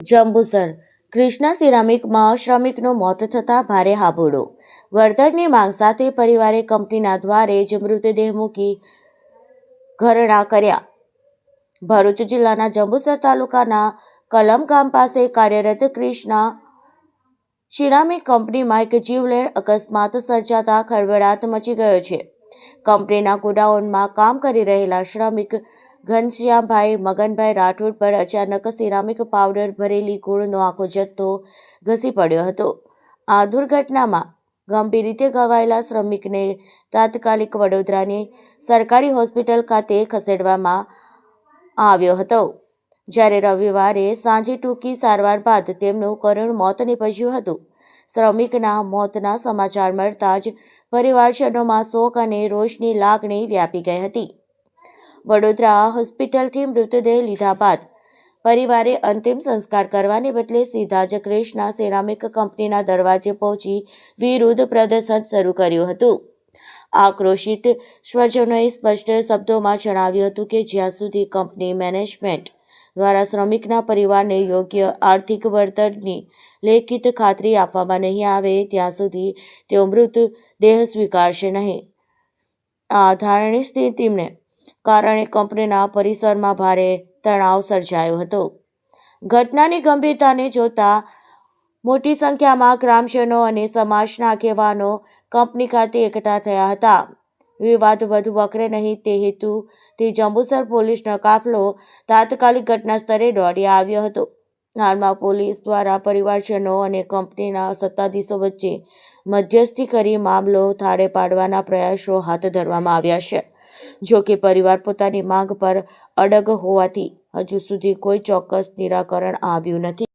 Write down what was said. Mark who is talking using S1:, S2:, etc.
S1: જંબુસર કૃષ્ણા સિરામિકમાં શ્રમિકનું મોત થતાં ભારે હાબોળો. વળતરની માંગ સાથે પરિવારે કંપનીના દ્વારે જ મૃતદેહ મૂકી ઘરણા કર્યા. ભરૂચ જિલ્લાના જંબુસર તાલુકાના કલમ ગામ પાસે કાર્યરત કૃષ્ણા સિરામિક કંપનીમાં એક જીવલેણ અકસ્માત સર્જાતા ખળભળાટ મચી ગયો છે. કંપનીના ગોડાઉનમાં કામ કરી રહેલા શ્રમિક ઘનશ્યામભાઈ મગનભાઈ રાઠોડ પર અચાનક સિરામિક પાવડર ભરેલી ગોળનો આખો જથ્થો ઘસી પડ્યો હતો. આ દુર્ઘટનામાં ગંભીર રીતે ઘવાયેલા શ્રમિકને તાત્કાલિક વડોદરાની સરકારી હોસ્પિટલ ખાતે ખસેડવામાં આવ્યો હતો, જ્યારે રવિવારે સાંજે ટૂંકી સારવાર બાદ તેમનું કરુણ મોત નીપજ્યું હતું. શ્રમિકના મોતના સમાચાર મળતા જ પરિવારજનોમાં શોક અને રોષની લાગણી વ્યાપી ગઈ હતી. વડોદરા હોસ્પિટલથી મૃતદેહ લીધા બાદ પરિવારે અંતિમ સંસ્કાર કરવાને બદલે સીધા જ કૃષ્ણા સિરામિક કંપનીના દરવાજે પહોંચી વિરોધ પ્રદર્શન શરૂ કર્યું હતું. આક્રોશિત સ્વજનોએ સ્પષ્ટ શબ્દોમાં જણાવ્યું હતું કે જ્યાં સુધી કંપની મેનેજમેન્ટ દ્વારા શ્રમિકના પરિવારને યોગ્ય આર્થિક વળતરની લેખિત ખાતરી આપવામાં નહીં આવે ત્યાં સુધી તેઓ મૃતદેહ સ્વીકારશે નહીં. આ ધારણી સ્થિતિને કારણે કંપનીના પરિસરમાં ભારે તણાવ સર્જાયો હતો. ઘટનાની ગંભીરતાને જોતા મોટી સંખ્યામાં ગ્રામજનો અને સમાજના આગેવાનો કંપની ખાતે એકઠા થયા હતા. વિવાદ વધુ વકરે નહીં તે હેતુથી જંબુસર પોલીસનો કાફલો તાત્કાલિક ઘટના સ્થળે દોડી આવ્યો હતો. હાલમાં પોલીસ દ્વારા પરિવારજનો અને કંપનીના સત્તાધીશો વચ્ચે મધ્યસ્થી કરી મામલો થાળે પાડવાના પ્રયાસો હાથ ધરવામાં આવ્યા છે. જો કે પરિવાર પોતાની માંગ પર અડગ હોવાથી હજુ સુધી કોઈ ચોક્કસ નિરાકરણ આવ્યું નથી.